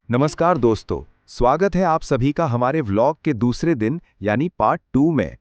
नमस्कार दोस्तों, स्वागत है आप सभी का हमारे व्लॉग के दूसरे दिन यानी पार्ट 2 में।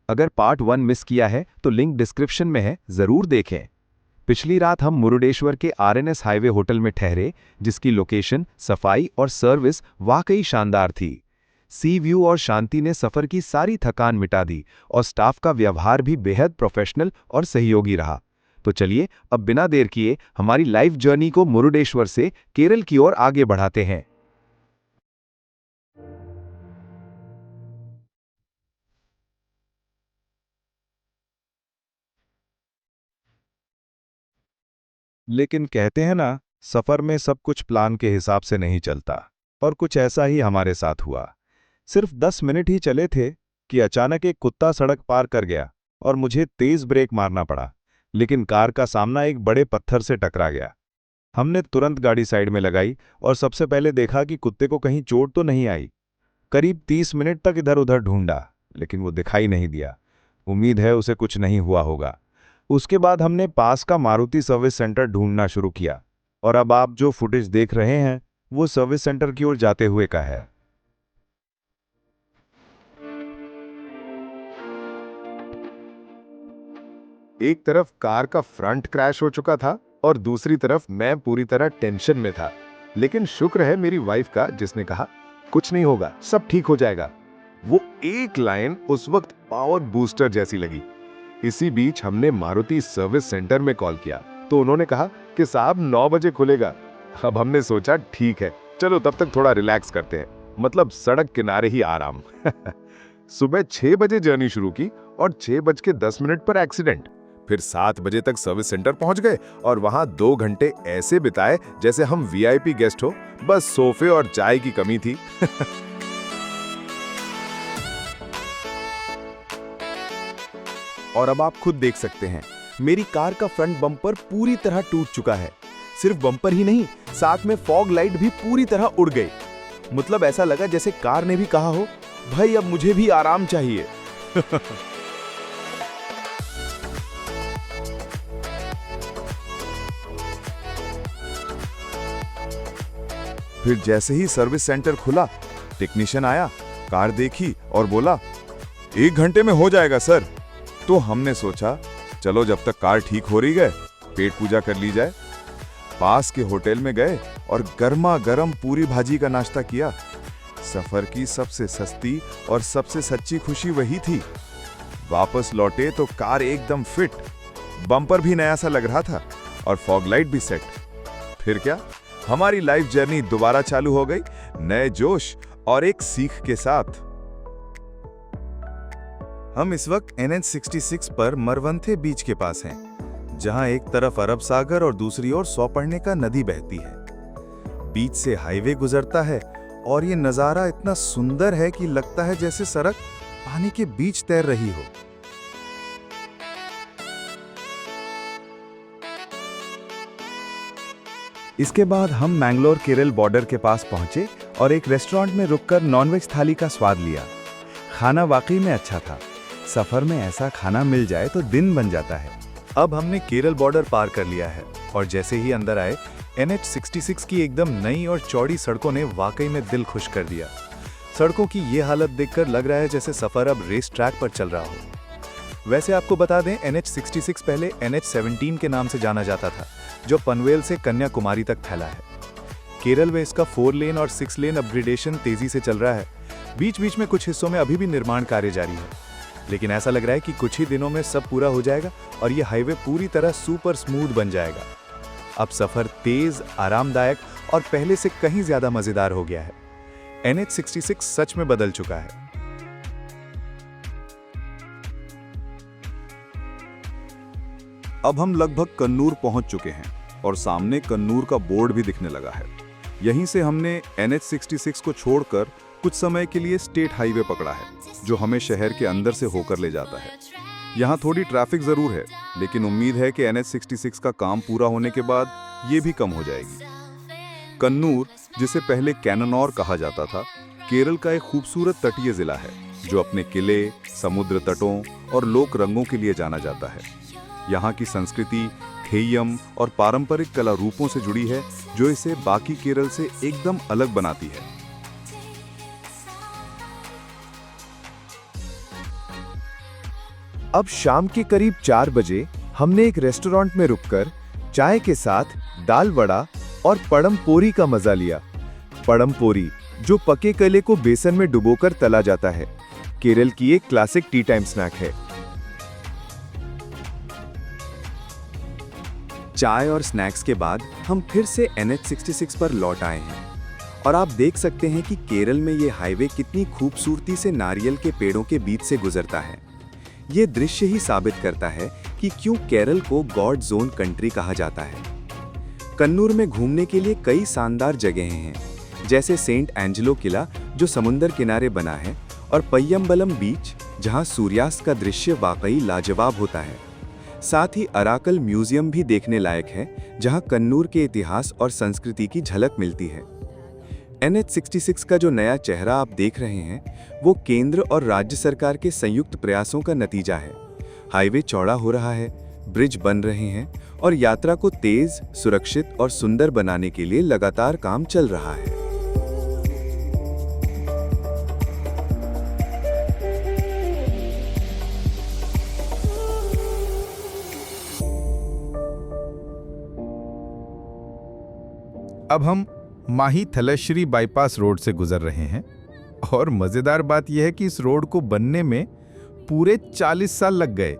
अगर पार्ट 1 मिस किया है तो लिंक डिस्क्रिप्शन में है, ज़रूर देखें। पिछली रात हम मुरुडेश्वर के आरएनएस हाईवे होटल में ठहरे, जिसकी लोकेशन, सफाई और सर्विस वाकई शानदार थी। सी व्यू और शांति ने सफ़र की सारी थकान मिटा दी और स्टाफ का व्यवहार भी बेहद प्रोफेशनल और सहयोगी रहा। तो चलिए अब बिना देर किए हमारी लाइफ जर्नी को मुरुडेश्वर से केरल की ओर आगे बढ़ाते हैं। लेकिन कहते हैं ना, सफर में सब कुछ प्लान के हिसाब से नहीं चलता, और कुछ ऐसा ही हमारे साथ हुआ। सिर्फ 10 मिनट ही चले थे कि अचानक एक कुत्ता सड़क पार कर गया और मुझे तेज ब्रेक मारना पड़ा, लेकिन कार का सामना एक बड़े पत्थर से टकरा गया। हमने तुरंत गाड़ी साइड में लगाई और सबसे पहले देखा कि कुत्ते को कहीं चोट तो नहीं आई। करीब 30 मिनट तक इधर उधर ढूंढा, लेकिन वो दिखाई नहीं दिया। उम्मीद है उसे कुछ नहीं हुआ होगा। उसके बाद हमने पास का मारुति सर्विस सेंटर ढूंढना शुरू किया, और अब आप जो फुटेज देख रहे हैं वो सर्विस सेंटर की ओर जाते हुए का है। एक तरफ कार का फ्रंट क्रैश हो चुका था और दूसरी तरफ मैं पूरी तरह टेंशन में था। लेकिन शुक्र है मेरी वाइफ का, जिसने कहा कुछ नहीं होगा, सब ठीक हो जाएगा। वो एक लाइन उस वक्त पावर बूस्टर जैसी लगी। इसी बीच हमने मारुति सर्विस सेंटर में कॉल किया तो उन्होंने कहा कि साहब 9 बजे खुलेगा। अब हमने सोचा ठीक है, चलो तब तक थोड़ा रिलैक्स करते हैं, मतलब सड़क किनारे ही आराम। सुबह 6 बजे जर्नी शुरू की और 6:10 पर एक्सीडेंट। फिर 7 बजे तक सर्विस सेंटर पहुंच गए और वहां 2 घंटे ऐसे बिताए जैसे हम वीआईपी गेस्ट हो, बस सोफे और चाय की कमी थी। और अब आप खुद देख सकते हैं, मेरी कार का फ्रंट बम्पर पूरी तरह टूट चुका है। सिर्फ बम्पर ही नहीं, साथ में फॉग लाइट भी पूरी तरह उड़ गई। मतलब ऐसा लगा जैसे कार ने भी कहा हो, भाई अब मुझे भी आराम चाहिए। फिर जैसे ही सर्विस सेंटर खुला, टेक्नीशियन आया, कार देखी और बोला 1 घंटे में हो जाएगा सर। तो हमने सोचा चलो जब तक कार ठीक हो रही है पेट पूजा कर ली जाए। पास के होटल में गए और गर्मा गर्म पूरी भाजी का नाश्ता किया। सफर की सबसे सस्ती और सबसे सच्ची खुशी वही थी। वापस लौटे तो कार एकदम फिट, बम्पर भी नया सा लग रहा था और फॉग लाइट भी सेट। फिर क्या, हमारी लाइफ जर्नी दोबारा चालू हो गई, नए जोश और एक सीख के साथ। हम इस वक्त NH66 पर मरवंथे बीच के पास हैं, जहां एक तरफ अरब सागर और दूसरी ओर सौपढ़ने का नदी बहती है। बीच से हाईवे गुजरता है और ये नज़ारा इतना सुंदर है कि लगता है जैसे सड़क पानी के बीच तैर रही हो। इसके बाद हम मैंगलोर केरल बॉर्डर के पास पहुंचे और एक रेस्टोरेंट में रुककर नॉनवेज थाली का स्वाद लिया। खाना वाकई में अच्छा था। सफर में ऐसा खाना मिल जाए तो दिन बन जाता है। अब हमने केरल बॉर्डर पार कर लिया है और जैसे ही अंदर आए, NH66 की एकदम नई और चौड़ी सड़कों ने वाकई में दिल खुश कर दिया। सड़कों की ये हालत देखकर लग रहा है जैसे सफर अब रेस ट्रैक पर चल रहा हो। वैसे आपको बता दें, NH66 पहले NH17 के नाम से जाना जाता था, जो पनवेल से कन्याकुमारी तक फैला है। केरल में इसका 4 लेन और 6 लेन अपग्रेडेशन तेजी से चल रहा है। बीच बीच में कुछ हिस्सों में अभी भी निर्माण कार्य जारी है, लेकिन ऐसा लग रहा है कि कुछ ही दिनों में सब पूरा हो जाएगा और ये हाईवे पूरी तरह सुपर स्मूथ बन जाएगा। अब सफर तेज, आरामदायक और पहले से कहीं ज्यादा मजेदार हो गया है। NH66 सच में बदल चुका है। अब हम लगभग कन्नूर पहुंच चुके हैं और सामने कन्नूर का बोर्ड भी दिखने लगा है। यहीं से हमने NH66 को छोड़कर कुछ समय के लिए स्टेट हाईवे पकड़ा है, जो हमें शहर के अंदर से होकर ले जाता है। यहाँ थोड़ी ट्रैफिक जरूर है, लेकिन उम्मीद है कि NH66 का काम पूरा होने के बाद ये भी कम हो जाएगी। कन्नूर, जिसे पहले कैननौर कहा जाता था, केरल का एक खूबसूरत तटीय जिला है, जो अपने किले, समुद्र तटों और लोक रंगों के लिए जाना जाता है। यहाँ की संस्कृति थेयम और पारंपरिक कला रूपों से जुड़ी है, जो इसे बाकी केरल से एकदम अलग बनाती है। अब शाम के करीब 4 बजे हमने एक रेस्टोरेंट में रुककर चाय के साथ दाल वड़ा और पड़म पोरी का मजा लिया। पड़म पोरी, जो पके केले को बेसन में डुबोकर तला जाता है, केरल की एक क्लासिक टी टाइम स्नैक है। चाय और स्नैक्स के बाद हम फिर से NH66 पर लौट आए हैं और आप देख सकते हैं कि केरल में ये हाईवे कितनी खूबसूरती से नारियल के पेड़ों के बीच से गुजरता है। ये दृश्य ही साबित करता है कि क्यों केरल को गॉड जोन कंट्री कहा जाता है। कन्नूर में घूमने के लिए कई शानदार जगहें हैं, जैसे सेंट एंजेलो किला जो समुंदर किनारे बना है, और पय्यम्बलम बीच जहां सूर्यास्त का दृश्य वाकई लाजवाब होता है। साथ ही अराकल म्यूजियम भी देखने लायक है, जहां कन्नूर के इतिहास और संस्कृति की झलक मिलती है। NH66 का जो नया चेहरा आप देख रहे हैं, वो केंद्र और राज्य सरकार के संयुक्त प्रयासों का नतीजा है। हाईवे चौड़ा हो रहा है, ब्रिज बन रहे हैं और यात्रा को तेज, सुरक्षित और सुंदर बनाने के लिए लगातार काम चल रहा है। अब हम माही थलश्री बाईपास रोड से गुजर रहे हैं और मजेदार बात यह है कि इस रोड को बनने में पूरे 40 साल लग गए।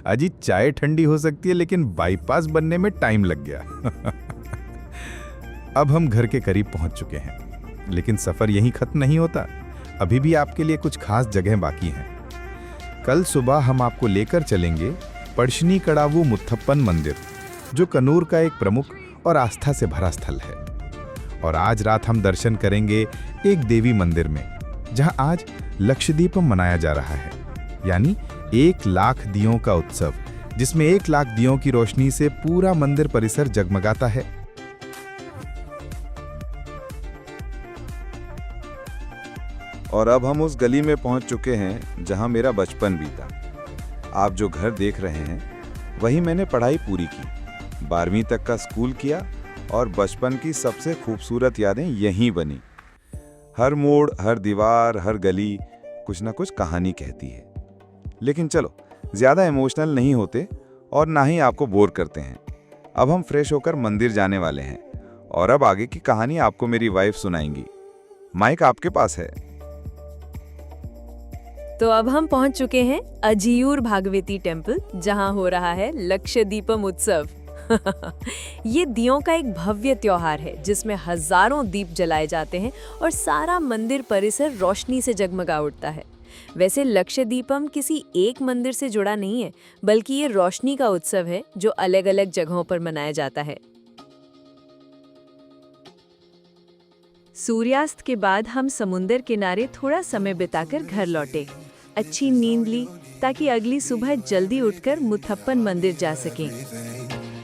अजी चाय ठंडी हो सकती है, लेकिन बाईपास बनने में टाइम लग गया। अब हम घर के करीब पहुंच चुके हैं, लेकिन सफर यहीं खत्म नहीं होता। अभी भी आपके लिए कुछ खास जगह बाकी हैं। कल सुबह हम आपको लेकर चलेंगे पड़शनी कड़ावू मुथप्पन मंदिर, जो कन्नूर का एक प्रमुख और आस्था से भरा स्थल है। और आज रात हम दर्शन करेंगे एक देवी मंदिर में, जहां आज लक्षदीपम मनाया जा रहा है, यानी 1 लाख दियों का उत्सव, जिसमें 1 लाख दियों की रोशनी से पूरा मंदिर परिसर जगमगाता है। और अब हम उस गली में पहुंच चुके हैं जहां मेरा बचपन बीता। आप जो घर देख रहे हैं, वही मैंने पढ़ाई पूरी की, 12वीं तक का स्कूल किया और बचपन की सबसे खूबसूरत यादें यहीं बनी। हर मोड़, हर दीवार, हर गली कुछ ना कुछ कहानी कहती है। लेकिन चलो, ज़्यादा इमोशनल नहीं होते और ना ही आपको बोर करते हैं। अब हम फ्रेश होकर मंदिर जाने वाले हैं और अब आगे की कहानी आपको मेरी वाइफ सुनाएंगी। माइक आपके पास है। तो अब हम पहुंच चुके हैं अजियूर भागवती टेम्पल, जहां हो रहा है लक्षदीपम उत्सव। ये दियों का एक भव्य त्योहार है, जिसमें हजारों दीप जलाए जाते हैं और सारा मंदिर परिसर रोशनी से जगमगा उठता है। वैसे लक्षदीपम किसी एक मंदिर से जुड़ा नहीं है, बल्कि ये रोशनी का उत्सव है जो अलग अलग जगहों पर मनाया जाता है। सूर्यास्त के बाद हम समुंदर किनारे थोड़ा समय बिताकर घर लौटे, अच्छी नींद ली ताकि अगली सुबह जल्दी उठकर मुथप्पन मंदिर जा सकें।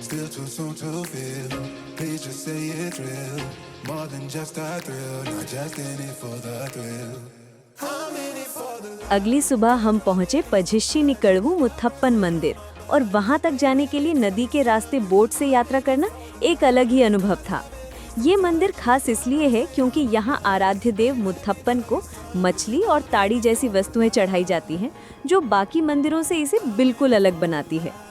Still too soon to feel. Please just say it's real. More than just a thrill. Not just in it for the thrill. I'm in it for the. अगली सुबह हम पहुंचे पझिश्शिनी कड़वू मुथप्पन मंदिर, और वहां तक जाने के लिए नदी के रास्ते बोट से यात्रा करना एक अलग ही अनुभव था। ये मंदिर खास इसलिए है क्योंकि यहाँ आराध्य देव मुथप्पन को मछली और ताड़ी जैसी वस्तुएं चढ़ाई जाती हैं, जो बाकी मंदिरों से इसे बिल्कुल अलग बनाती है।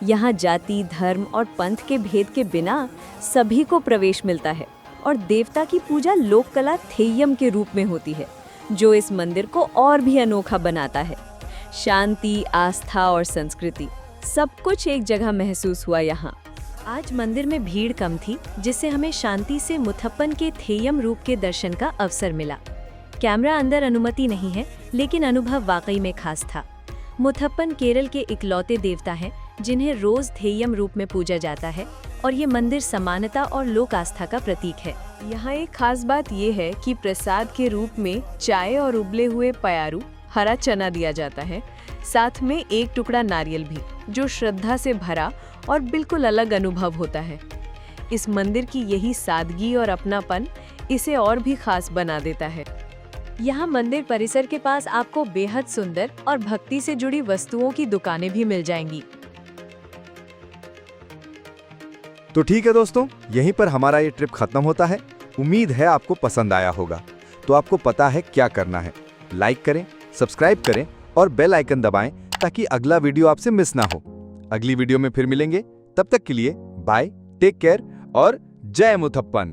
यहाँ जाति, धर्म और पंथ के भेद के बिना सभी को प्रवेश मिलता है, और देवता की पूजा लोक कला थेयम के रूप में होती है, जो इस मंदिर को और भी अनोखा बनाता है। शांति, आस्था और संस्कृति सब कुछ एक जगह महसूस हुआ यहाँ। आज मंदिर में भीड़ कम थी, जिससे हमें शांति से मुथप्पन के थेयम रूप के दर्शन का अवसर मिला। कैमरा अंदर अनुमति नहीं है, लेकिन अनुभव वाकई में खास था। मुथप्पन केरल के इकलौते देवता हैं जिन्हें रोज थेयम रूप में पूजा जाता है, और ये मंदिर समानता और लोक आस्था का प्रतीक है। यहाँ एक खास बात ये है कि प्रसाद के रूप में चाय और उबले हुए पयारू, हरा चना दिया जाता है, साथ में एक टुकड़ा नारियल भी, जो श्रद्धा से भरा और बिल्कुल अलग अनुभव होता है। इस मंदिर की यही सादगी और अपनापन इसे और भी खास बना देता है। यहाँ मंदिर परिसर के पास आपको बेहद सुंदर और भक्ति से जुड़ी वस्तुओं की दुकानें भी मिल जाएंगी। तो ठीक है दोस्तों, यहीं पर हमारा ये ट्रिप खत्म होता है। उम्मीद है आपको पसंद आया होगा। तो आपको पता है क्या करना है। लाइक करें, सब्सक्राइब करें और बेल आइकन दबाएं ताकि अगला वीडियो आपसे मिस ना हो। अगली वीडियो में फिर मिलेंगे, तब तक के लिए बाय, टेक केयर और जय मुथप्पन।